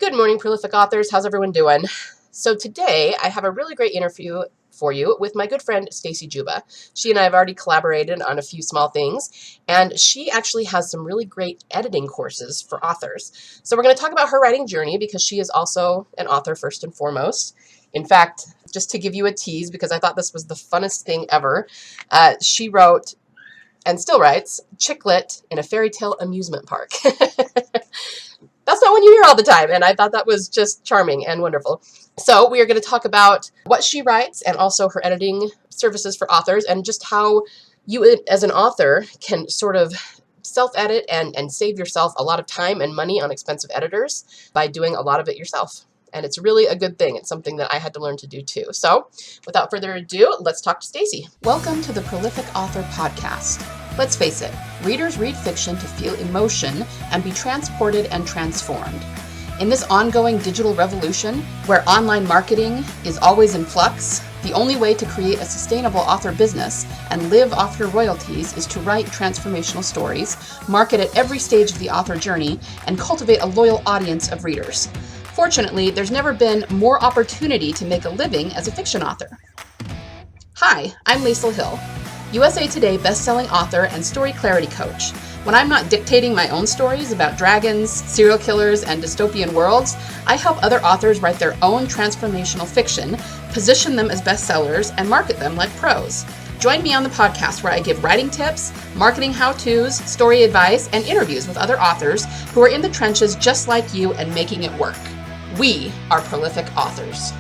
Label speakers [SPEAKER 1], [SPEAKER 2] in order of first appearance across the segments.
[SPEAKER 1] Good morning, prolific authors. How's everyone doing? So today I have a really great interview for you with my good friend Stacy Juba. She and I have already collaborated on a few small things, and she actually has some really great editing courses for authors. So we're going to talk about her writing journey because she is also an author first and foremost. In fact, just to give you a tease, because I thought this was the funnest thing ever, she wrote and still writes chick lit in a fairy tale amusement park. That's not one you hear all the time, and I thought that was just charming and wonderful. So we are going to talk about what she writes and also her editing services for authors and just how you as an author can sort of self-edit and save yourself a lot of time and money on expensive editors by doing a lot of it yourself. And it's really a good thing. It's something that I had to learn to do too. So without further ado, let's talk to Stacy. Welcome to the Prolific Author Podcast. Let's face it, readers read fiction to feel emotion and be transported and transformed. In this ongoing digital revolution, where online marketing is always in flux, the only way to create a sustainable author business and live off your royalties is to write transformational stories, market at every stage of the author journey, and cultivate a loyal audience of readers. Fortunately, there's never been more opportunity to make a living as a fiction author. Hi, I'm Liesl Hill, USA Today bestselling author and story clarity coach. When I'm not dictating my own stories about dragons, serial killers, and dystopian worlds, I help other authors write their own transformational fiction, position them as bestsellers, and market them like pros. Join me on the podcast where I give writing tips, marketing how-tos, story advice, and interviews with other authors who are in the trenches just like you and making it work. We are prolific authors.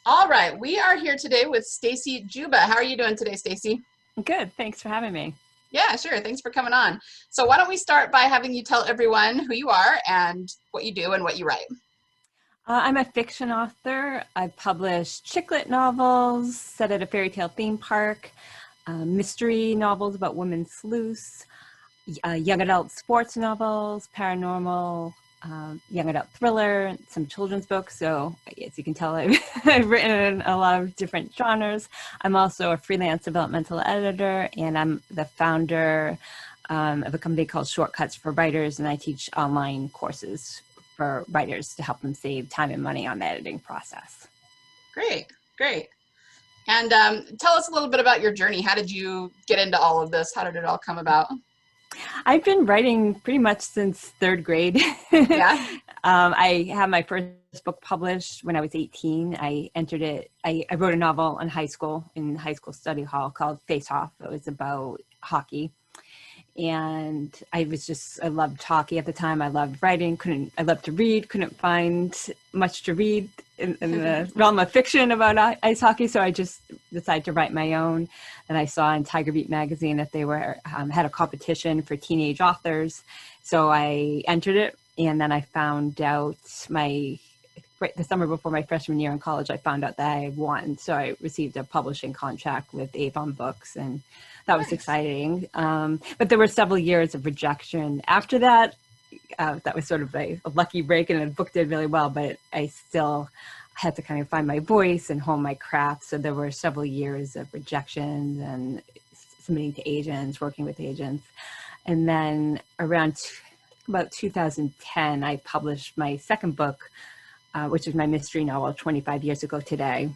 [SPEAKER 1] All right, we are here today with Stacy Juba. How are you doing today, Stacy?
[SPEAKER 2] Good. Thanks for having me.
[SPEAKER 1] Yeah, sure. Thanks for coming on. So why don't we start by having you tell everyone who you are and what you do and what you write.
[SPEAKER 2] I'm a fiction author. I've published chick lit novels set at a fairy tale theme park, mystery novels about women sleuths, young adult sports novels, paranormal, young adult thriller, some children's books. So as you can tell, I've written in a lot of different genres. I'm also a freelance developmental editor, and I'm the founder of a company called Shortcuts for Writers, and I teach online courses for writers to help them save time and money on the editing process.
[SPEAKER 1] Great, great. And tell us a little bit about your journey. How did you get into all of this? How did it all come about?
[SPEAKER 2] I've been writing pretty much since third grade.
[SPEAKER 1] Yeah.
[SPEAKER 2] I had my first book published when I was 18. I entered it. I wrote a novel in high school study hall called Face Off. It was about hockey. And I loved hockey at the time. I loved writing. I loved to read. Couldn't find much to read in the realm of fiction about ice hockey. So I just decided to write my own. And I saw in Tiger Beat magazine that they had a competition for teenage authors. So I entered it. And then I found out the summer before my freshman year in college, I found out that I won. So I received a publishing contract with Avon Books, and that was exciting. But there were several years of rejection after that. That was sort of a lucky break, and the book did really well, but I still had to kind of find my voice and hone my craft. So there were several years of rejection and submitting to agents, working with agents. And then around about 2010, I published my second book, which is my mystery novel, 25 years ago today,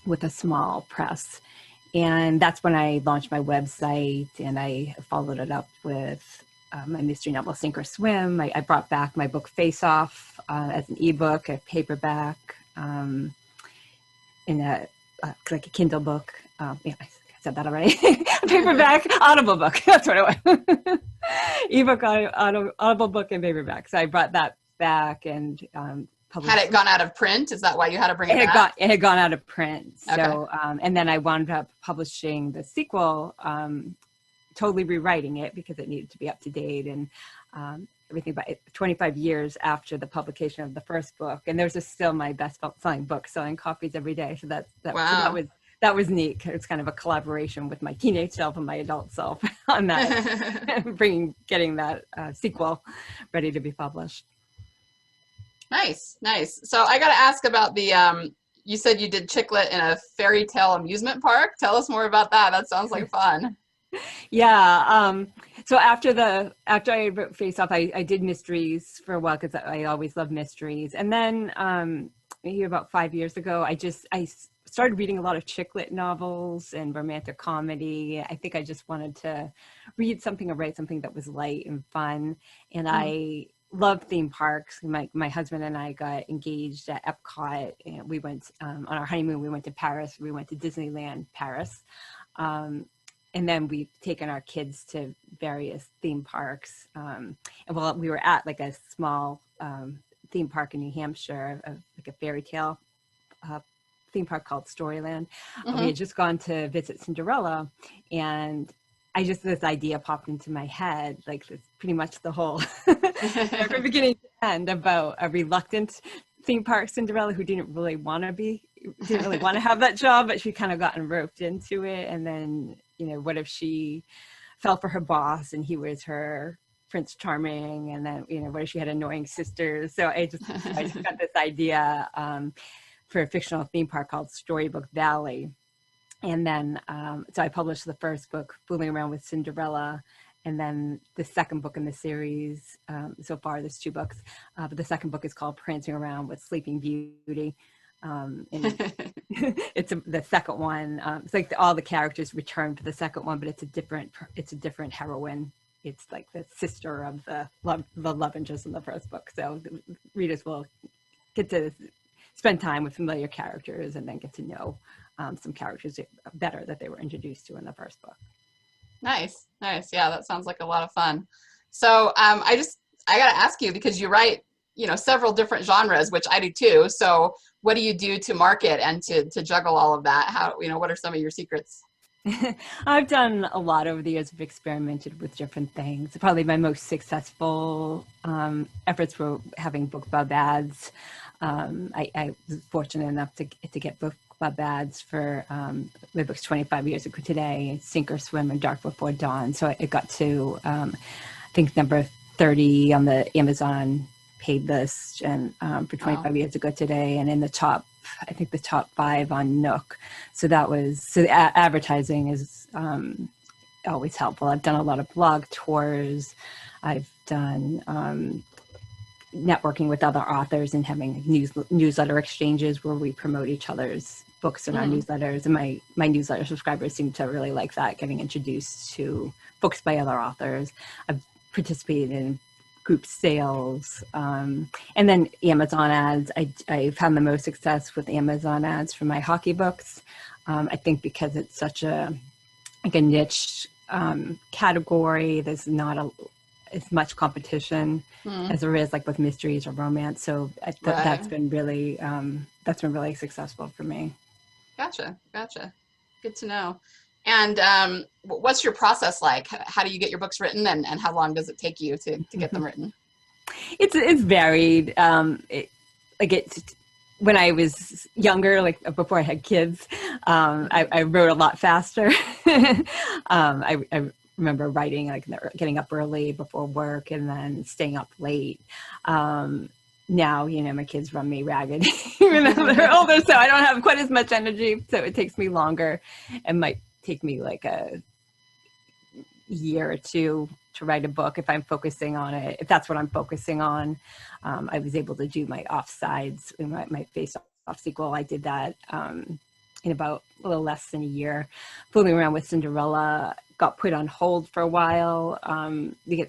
[SPEAKER 2] with a small press. And that's when I launched my website, and I followed it up with my mystery novel, Sink or Swim. I brought back my book, Face Off, as an ebook, a paperback, in like a Kindle book. Yeah, I said that already. A paperback, Audible book. That's what it was. Ebook, Audible book, and paperback. So I brought that back and published.
[SPEAKER 1] Had it gone out of print? Is that why you had to bring it back?
[SPEAKER 2] It had gone out of print.
[SPEAKER 1] Okay.
[SPEAKER 2] So, and then I wound up publishing the sequel, totally rewriting it because it needed to be up to date and everything. By 25 years after the publication of the first book, and there's still my best-selling book, selling copies every day. So that was neat. It's kind of a collaboration with my teenage self and my adult self on that, getting that sequel ready to be published.
[SPEAKER 1] Nice. So I got to ask about the You said you did chick lit in a fairy tale amusement park. Tell us more about that. That sounds like fun.
[SPEAKER 2] Yeah. So after I wrote Face Off, I did mysteries for a while because I always love mysteries. And then maybe about 5 years ago, started reading a lot of chick lit novels and romantic comedy. I think I just wanted to read something or write something that was light and fun. And
[SPEAKER 1] Mhm.
[SPEAKER 2] I love theme parks. My husband and I got engaged at Epcot. And we went on our honeymoon. We went to Paris. We went to Disneyland Paris. Um, and then we've taken our kids to various theme parks. And well, we were at like a small theme park in New Hampshire, like a fairy tale uh, theme park called Storyland. We
[SPEAKER 1] Mhm.
[SPEAKER 2] had just gone to visit Cinderella, and this idea popped into my head, like it's pretty much the whole, from beginning to end, about a reluctant theme park Cinderella who didn't really want to have that job, but she kind of gotten roped into it. And then, what if she fell for her boss and he was her Prince Charming? And then, what if she had annoying sisters? So I just got this idea for a fictional theme park called Storybook Valley. And then, so I published the first book, Fooling Around with Cinderella. And then the second book in the series, so far there's two books, but the second book is called Prancing Around with Sleeping Beauty. And the second one. It's like all the characters return for the second one, but it's a different heroine. It's like the sister of the love interest in the first book. So the readers will get to spend time with familiar characters and then get to know some characters better that they were introduced to in the first book.
[SPEAKER 1] Nice, nice. Yeah, that sounds like a lot of fun. So I got to ask you because you write, several different genres, which I do too. So what do you do to market and to juggle all of that? How, what are some of your secrets?
[SPEAKER 2] I've done a lot over the years. I've experimented with different things. Probably my most successful efforts were having book club ads. I was fortunate enough to get book club ads for my books 25 years ago today, Sink or Swim and Dark Before Dawn. So I got to, I think, number 30 on the Amazon paid list, and for
[SPEAKER 1] Wow.
[SPEAKER 2] 25 years ago today, and in the top, I think the top 5 on Nook. So advertising is always helpful. I've done a lot of blog tours. I've done networking with other authors and having newsletter exchanges where we promote each other's books in our
[SPEAKER 1] Mm.
[SPEAKER 2] newsletters. And my newsletter subscribers seem to really like that, getting introduced to books by other authors. I've participated in group sales, and then Amazon ads. I found the most success with Amazon ads for my hockey books. I think because it's such a niche category, there's not as much competition
[SPEAKER 1] Mm.
[SPEAKER 2] as there is like with mysteries or romance. So
[SPEAKER 1] Right.
[SPEAKER 2] that's been really successful for me.
[SPEAKER 1] Gotcha. Gotcha. Good to know. And what's your process like? How do you get your books written, and how long does it take you to get them written?
[SPEAKER 2] It's varied. It's when I was younger, like before I had kids, I wrote a lot faster. I remember writing, like getting up early before work and then staying up late. Now, my kids run me ragged, even though they're older, so I don't have quite as much energy. So it takes me longer. It might take me like a year or two to write a book if I'm focusing on it. If that's what I'm focusing on, I was able to do my offsides in my face off sequel. I did that in about a little less than a year. Fooling Around with Cinderella got put on hold for a while.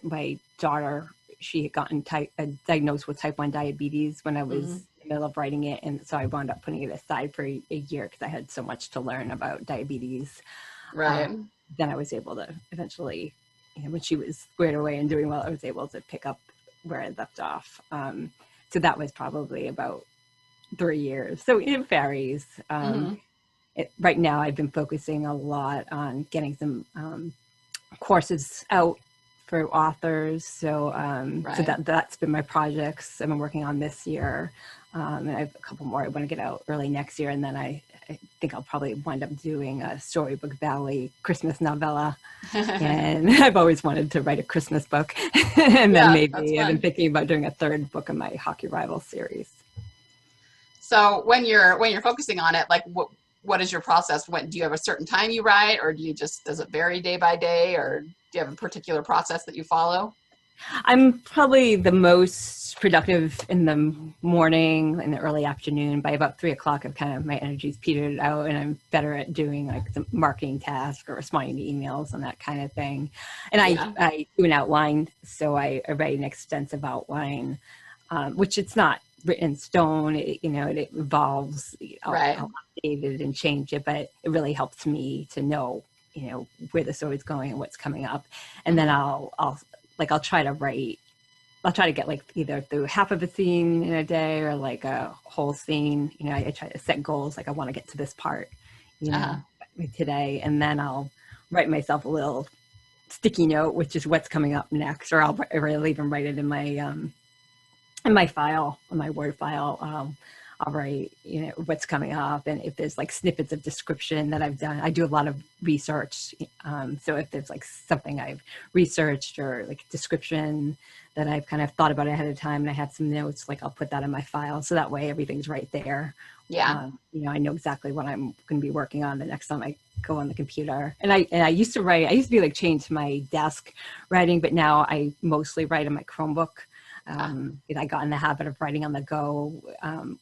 [SPEAKER 2] My daughter, she had gotten diagnosed with type 1 diabetes when I was
[SPEAKER 1] Mm.
[SPEAKER 2] in the middle of writing it. And so I wound up putting it aside for a year because I had so much to learn about diabetes.
[SPEAKER 1] Right.
[SPEAKER 2] Then I was able to eventually, when she was squared away and doing well, I was able to pick up where I left off. So that was probably about 3 years. So it varies.
[SPEAKER 1] Hmm.
[SPEAKER 2] Right now, I've been focusing a lot on getting some courses out for authors. So
[SPEAKER 1] Right.
[SPEAKER 2] that's been my projects I've been working on this year. And I have a couple more I want to get out early next year. And then I think I'll probably wind up doing a Storybook Valley Christmas novella. And I've always wanted to write a Christmas book. And then
[SPEAKER 1] Yeah, that's
[SPEAKER 2] maybe I've been
[SPEAKER 1] fun.
[SPEAKER 2] thinking about doing a third book in my Hockey Rival series.
[SPEAKER 1] So when you're focusing on it, like
[SPEAKER 3] what is your process? Do you have a certain time you write, or does it vary day by day, or do you have a particular process that you follow?
[SPEAKER 2] I'm probably the most productive in the morning, in the early afternoon. By about 3 o'clock, my energy's petered out, and I'm better at doing like the marketing task or responding to emails and that kind of thing. And I do an outline, so I write an extensive outline, which it's not written in stone. It evolves. I'll update it and change it, but it really helps me to know, where the story's going and what's coming up. And then I'll try to get like either through half of a scene in a day or like a whole scene. I try to set goals. Like I want to get to this part, today. And then I'll write myself a little sticky note, which is what's coming up next. Or I'll even write it in my file, in my Word file. I'll write, what's coming up, and if there's like snippets of description that I've done. I do a lot of research. So if there's like something I've researched or like description that I've kind of thought about ahead of time and I have some notes, like I'll put that in my file. So that way everything's right there.
[SPEAKER 3] Yeah.
[SPEAKER 2] I know exactly what I'm going to be working on the next time I go on the computer. And I used to be like chained to my desk writing, but now I mostly write on my Chromebook. I got in the habit of writing on the go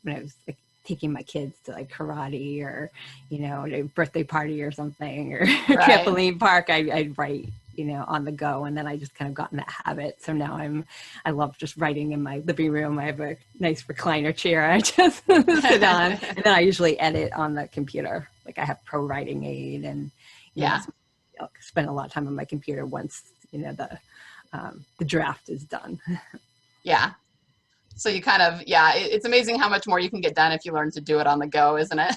[SPEAKER 2] when I was like, taking my kids to like karate or, a birthday party or something or trampoline park. I'd write, on the go, and then I just kind of got in that habit. So now I love just writing in my living room. I have a nice recliner chair I just sit on, and then I usually edit on the computer. Like I have Pro Writing Aid, and I'll spend a lot of time on my computer once the draft is done.
[SPEAKER 3] Yeah. So you kind of, it's amazing how much more you can get done if you learn to do it on the go, isn't it?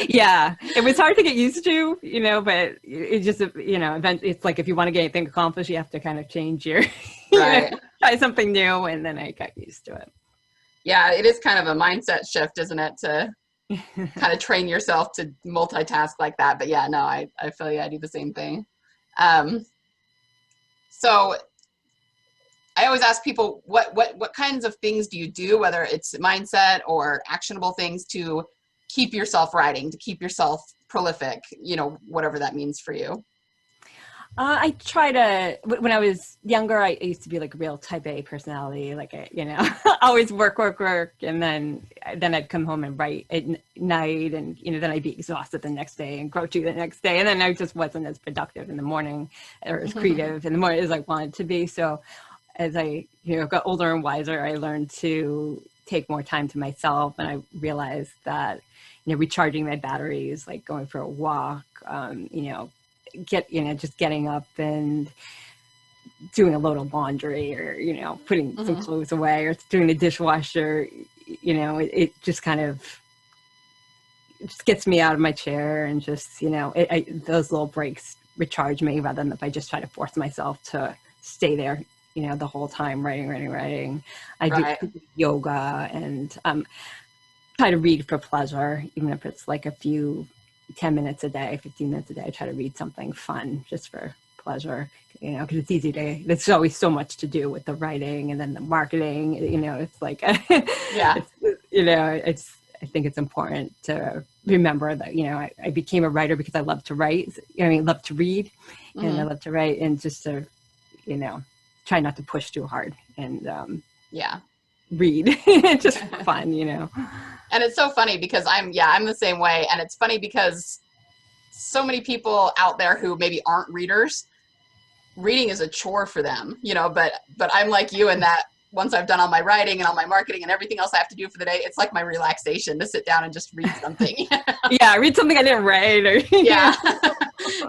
[SPEAKER 2] Yeah. It was hard to get used to, but it just, it's like if you want to get anything accomplished, you have to kind of change your, try something new. And then I got used to it.
[SPEAKER 3] Yeah. It is kind of a mindset shift, isn't it? To kind of train yourself to multitask like that. But yeah, no, I feel you. I do the same thing. So I always ask people, what kinds of things do you do, whether it's mindset or actionable things, to keep yourself writing, to keep yourself prolific, whatever that means for you?
[SPEAKER 2] I try to, when I was younger, I used to be like a real type A personality, like, always work. And then I'd come home and write at night, and, then I'd be exhausted the next day and go to the next day. And then I just wasn't as productive in the morning or as creative in the morning as I wanted to be. So as I got older and wiser, I learned to take more time to myself, and I realized that recharging my batteries, like going for a walk, just getting up and doing a load of laundry, or putting some clothes away, or doing the dishwasher, it just kind of just gets me out of my chair, and just those little breaks recharge me, rather than if I just try to force myself to stay there the whole time writing. I do yoga, and try to read for pleasure, even if it's like a few 10 minutes a day, 15 minutes a day. I try to read something fun just for pleasure, because it's easy there's always so much to do with the writing and then the marketing, it's like, I think it's important to remember that, I became a writer because I love to write, love to read, and I love to write, and just to, try not to push too hard, and read just for fun,
[SPEAKER 3] And it's so funny because I'm the same way. And it's funny because so many people out there who maybe aren't readers, reading is a chore for them, but I'm like you in that once I've done all my writing and all my marketing and everything else I have to do for the day, it's like my relaxation to sit down and just read something.
[SPEAKER 2] Yeah, read something I didn't write. Or,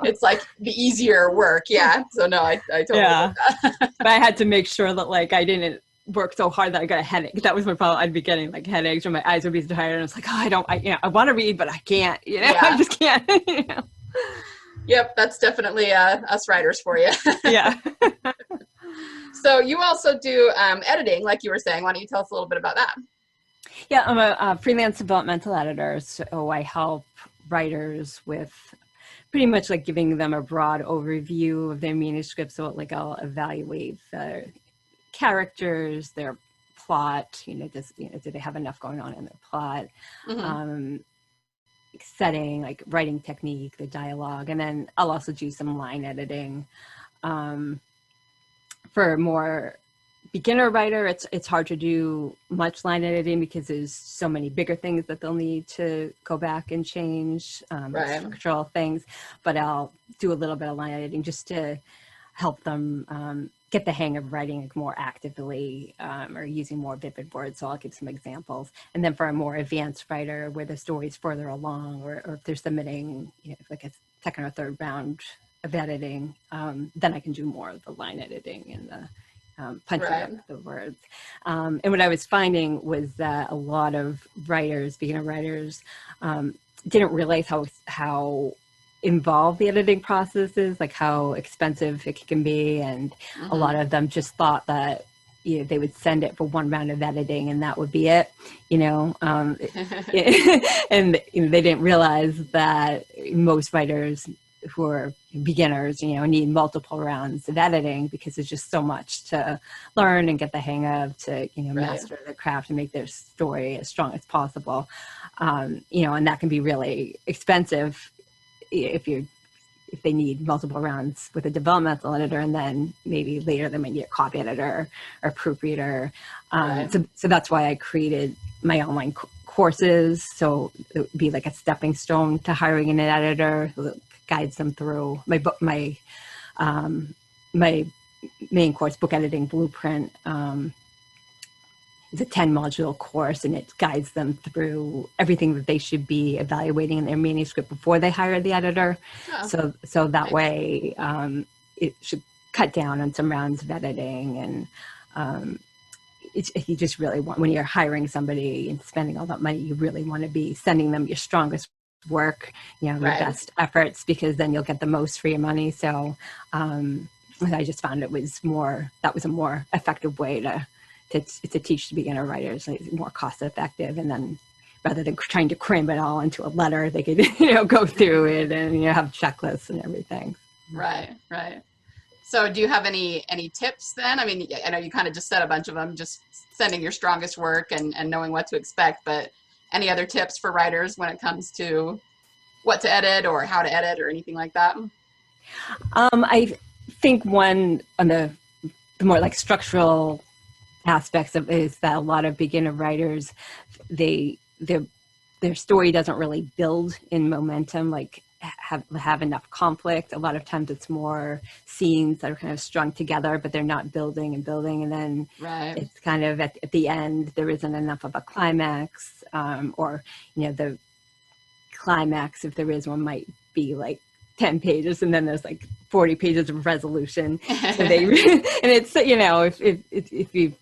[SPEAKER 3] It's like the easier work. Yeah. So no, I totally get that.
[SPEAKER 2] But I had to make sure that like I didn't work so hard that I got a headache. That was my problem. I'd be getting like headaches, or my eyes would be tired, and I was like, I want to read, but I can't, I just can't.
[SPEAKER 3] Yep, that's definitely us writers for you.
[SPEAKER 2] Yeah.
[SPEAKER 3] So you also do editing, like you were saying. Why don't you tell us a little bit about that?
[SPEAKER 2] Yeah, I'm a freelance developmental editor, so I help writers with pretty much like giving them a broad overview of their manuscript. So like I'll evaluate the characters, their plot, do they have enough going on in their plot? setting, like writing technique, the dialogue, and then I'll also do some line editing. For a more beginner writer, it's hard to do much line editing because there's so many bigger things that they'll need to go back and change, like structural things. But I'll do a little bit of line editing just to help them get the hang of writing more actively, or using more vivid words. So I'll give some examples. And then for a more advanced writer where the story's further along, or if they're submitting, you know, like a second or third round of editing, then I can do more of the line editing and the punching up the words. And what I was finding was that a lot of writers, beginner writers, didn't realize how involved the editing process is, like how expensive it can be. And a lot of them just thought that, you know, they would send it for one round of editing and that would be it, you know, and you know, they didn't realize that most writers who are beginners, you know, need multiple rounds of editing because there's just so much to learn and get the hang of to, you know, master the craft and make their story as strong as possible. You know, and that can be really expensive if they need multiple rounds with a developmental editor, and then maybe later they might need a copy editor or proofreader. So that's why I created my online courses. So it would be like a stepping stone to hiring an editor who guides them through my book. My main course, Book Editing Blueprint, is a 10-module course, and it guides them through everything that they should be evaluating in their manuscript before they hire the editor. So that way it should cut down on some rounds of editing. And you just really want, when you're hiring somebody and spending all that money, you really want to be sending them your strongest work, you know, your best efforts, because then you'll get the most for your money. So I just found that was a more effective way to teach the beginner writers. Like, more cost effective, and then rather than trying to cram it all into a letter, they could, you know, go through it and, you know, have checklists and everything.
[SPEAKER 3] Right. So do you have any tips then? I mean, I know you kind of just said a bunch of them, just sending your strongest work and knowing what to expect, but any other tips for writers when it comes to what to edit or how to edit or anything like that?
[SPEAKER 2] I think one on the more like structural aspects of it is that a lot of beginner writers, their story doesn't really build in momentum, like have enough conflict. A lot of times it's more scenes that are kind of strung together, but they're not building, and then it's kind of at the end there isn't enough of a climax, or, you know, the climax, if there is one, might be like 10 pages, and then there's like 40 pages of resolution. So and it's, you know, if you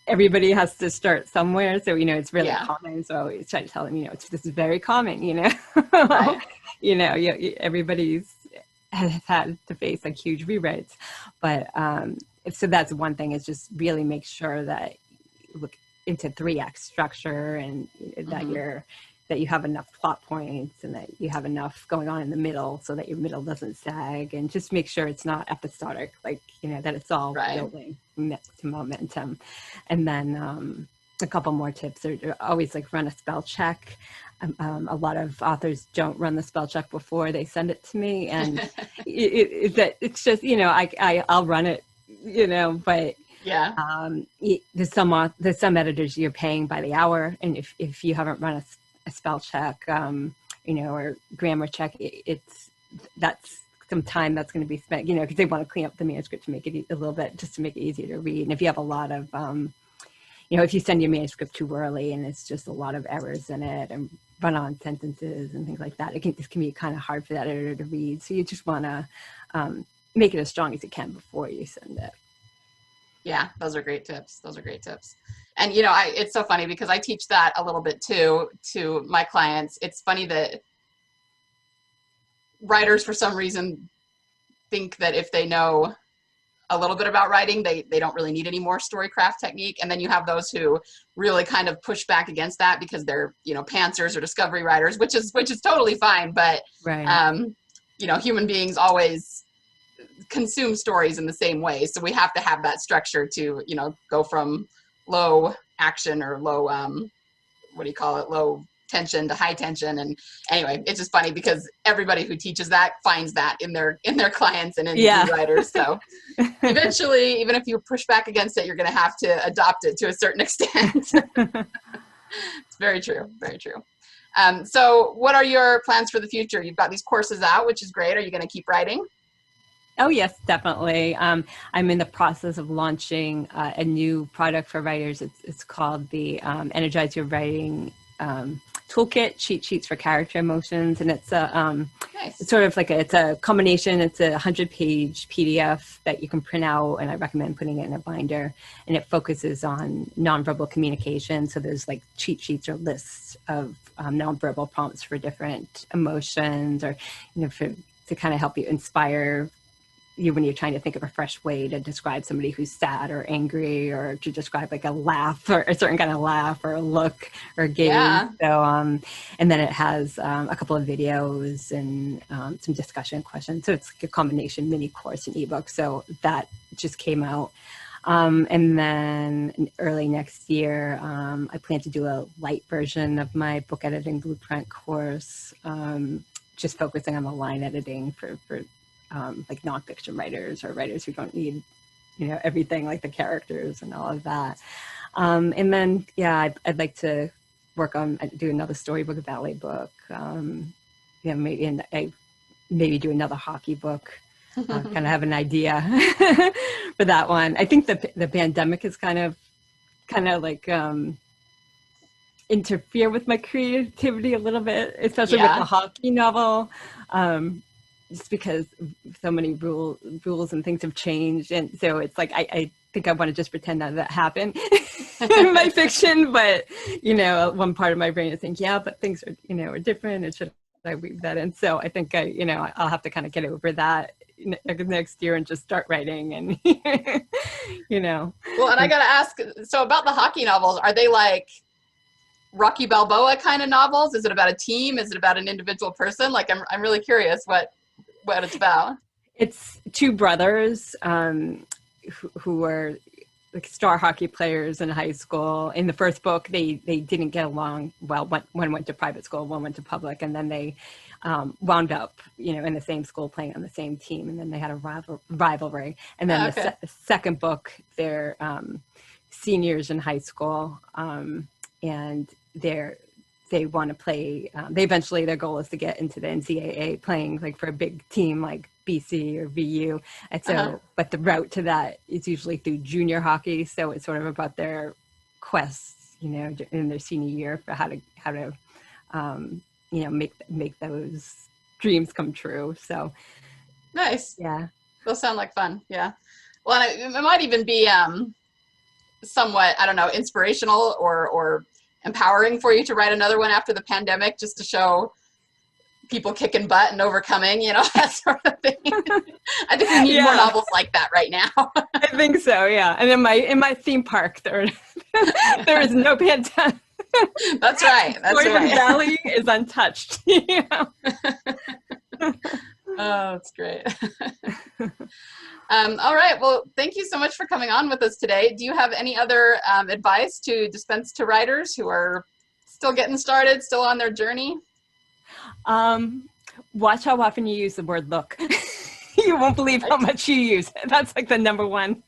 [SPEAKER 2] everybody has to start somewhere, so, you know, it's really common. So I always try to tell them, you know, this is very common, you know. You know, everybody's has had to face like huge rewrites, but so that's one thing, is just really make sure that you look into 3-act structure, and that you have enough plot points, and that you have enough going on in the middle so that your middle doesn't sag, and just make sure it's not episodic, like, you know, that it's all building to momentum. And then a couple more tips are always like run a spell check. A lot of authors don't run the spell check before they send it to me, and it's just, you know, I'll run it, you know, but there's some editors you're paying by the hour, and if you haven't run a spell check, you know, or grammar check, that's some time that's going to be spent, you know, because they want to clean up the manuscript to make it a little bit, just to make it easier to read. And if you have a lot of, you know, if you send your manuscript too early and it's just a lot of errors in it and run-on sentences and things like that, this can be kind of hard for that editor to read. So you just want to make it as strong as you can before you send it.
[SPEAKER 3] Yeah, those are great tips. And, you know, it's so funny because I teach that a little bit too to my clients. It's funny that writers, for some reason, think that if they know a little bit about writing, they don't really need any more storycraft technique. And then you have those who really kind of push back against that because they're, you know, pantsers or discovery writers, which is totally fine. But, you know, human beings always consume stories in the same way. So we have to have that structure to, you know, go from low action or low, low tension to high tension. And anyway, it's just funny because everybody who teaches that finds that in their clients and in new writers. So eventually, even if you push back against it, you're going to have to adopt it to a certain extent. It's very true. Very true. So what are your plans for the future? You've got these courses out, which is great. Are you going to keep writing?
[SPEAKER 2] Oh, yes, definitely. I'm in the process of launching a new product for writers. It's called the Energize Your Writing Toolkit, Cheat Sheets for Character Emotions. And it's
[SPEAKER 3] Nice.
[SPEAKER 2] it's sort of like it's a combination. It's a 100-page PDF that you can print out, and I recommend putting it in a binder. And it focuses on nonverbal communication. So there's like cheat sheets or lists of nonverbal prompts for different emotions, or to kind of help you inspire you when you're trying to think of a fresh way to describe somebody who's sad or angry, or to describe like a laugh or a certain kind of laugh or a look or a gaze.
[SPEAKER 3] Yeah.
[SPEAKER 2] So, and then it has a couple of videos and some discussion questions. So it's like a combination mini course and ebook. So that just came out. And then early next year, I plan to do a light version of my book editing blueprint course, just focusing on the line editing for like nonfiction writers or writers who don't need, everything like the characters and all of that. And then, I'd like to work on, do another storybook, ballet book, maybe do another hockey book. Kind of have an idea for that one. I think the pandemic has kind of like interfere with my creativity a little bit, especially with the hockey novel. Just because so many rules and things have changed. And so it's like, I think I want to just pretend that happened in my fiction. But, one part of my brain is thinking, but things are, are different. And should I weave that in? So I think I'll have to kind of get over that next year and just start writing and,
[SPEAKER 3] Well, and I got to ask, so about the hockey novels, are they like Rocky Balboa kind of novels? Is it about a team? Is it about an individual person? Like, I'm really curious what it's about.
[SPEAKER 2] It's two brothers who were like star hockey players in high school. In the first book, they didn't get along well. One went to private school, one went to public, and then they wound up, in the same school playing on the same team, and then they had a rivalry. And then the second book, they're seniors in high school, and they want to play, their goal is to get into the NCAA, playing like for a big team like BC or VU. And so, but the route to that is usually through junior hockey. So it's sort of about their quests, in their senior year for how to make those dreams come true. So
[SPEAKER 3] nice.
[SPEAKER 2] Yeah.
[SPEAKER 3] Those sound like fun. Yeah. Well, and it might even be somewhat, I don't know, inspirational or empowering for you to write another one after the pandemic, just to show people kicking butt and overcoming, that sort of thing. I think we need more novels like that right now.
[SPEAKER 2] I think so, yeah. And in my theme park, there is no pandemic.
[SPEAKER 3] That's right. That's
[SPEAKER 2] Boyden
[SPEAKER 3] right.
[SPEAKER 2] Valley is untouched.
[SPEAKER 3] Oh, that's great. All right. Well, thank you so much for coming on with us today. Do you have any other advice to dispense to writers who are still getting started, still on their journey?
[SPEAKER 2] Watch how often you use the word look. You won't believe how much you use it. That's like the number one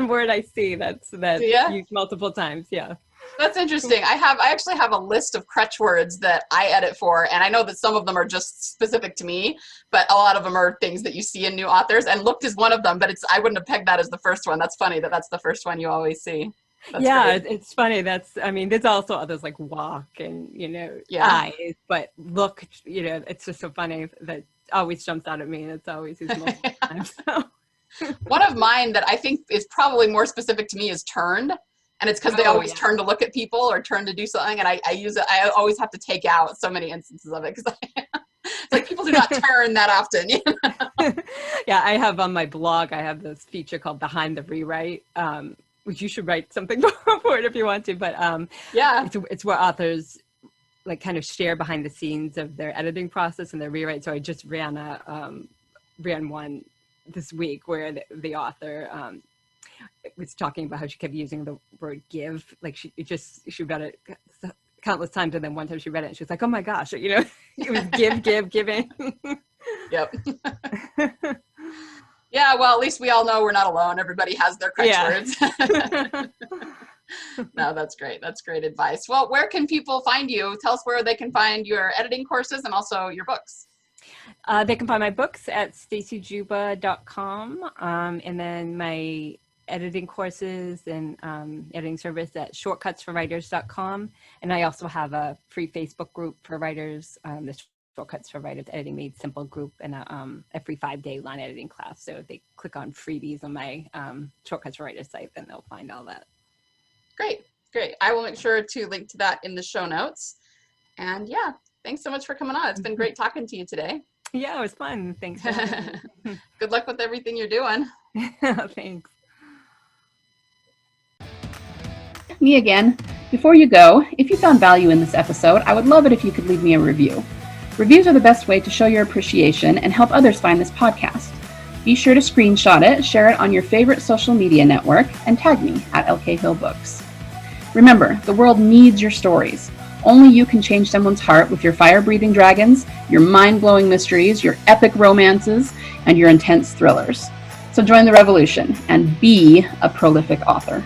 [SPEAKER 2] word I see that's used multiple times. Yeah.
[SPEAKER 3] That's interesting. I actually have a list of crutch words that I edit for, and I know that some of them are just specific to me, but a lot of them are things that you see in new authors, and looked is one of them, but I wouldn't have pegged that as the first one. That's funny that's the first one you always see. That's great.
[SPEAKER 2] It's funny. There's also others like walk and, eyes, but look, it's just so funny that always jumps out at me, and it's always used multiple times. So.
[SPEAKER 3] One of mine that I think is probably more specific to me is turned. And it's because they always turn to look at people or turn to do something. And I use it. I always have to take out so many instances of it because it's like people do not turn that often.
[SPEAKER 2] Yeah, I have on my blog, I have this feature called Behind the Rewrite, which you should write something for it if you want to. But it's where authors like kind of share behind the scenes of their editing process and their rewrite. So I just ran one this week where the author was talking about how she kept using the word give, like she got it countless times, and then one time she read it and she was like, oh my gosh, you know, it was giving.
[SPEAKER 3] Yep. Yeah, well, at least we all know we're not alone. Everybody has their crutch words. No, that's great. That's great advice. Well, where can people find you? Tell us where they can find your editing courses and also your books.
[SPEAKER 2] They can find my books at stacyjuba.com, and then my editing courses and editing service at shortcutsforwriters.com. And I also have a free Facebook group for writers, the Shortcuts for Writers Editing Made Simple group, and a free 5-day line editing class. So if they click on freebies on my Shortcuts for Writers site, then they'll find all that.
[SPEAKER 3] Great. I will make sure to link to that in the show notes. And yeah, thanks so much for coming on. It's been great talking to you today.
[SPEAKER 2] Yeah, it was fun. Thanks.
[SPEAKER 3] Good luck with everything you're doing.
[SPEAKER 2] Thanks.
[SPEAKER 4] Me again. Before you go, if you found value in this episode, I would love it if you could leave me a review. Reviews are the best way to show your appreciation and help others find this podcast. Be sure to screenshot it, share it on your favorite social media network, and tag me at LK Hill Books. Remember, the world needs your stories. Only you can change someone's heart with your fire-breathing dragons, your mind-blowing mysteries, your epic romances, and your intense thrillers. So join the revolution and be a prolific author.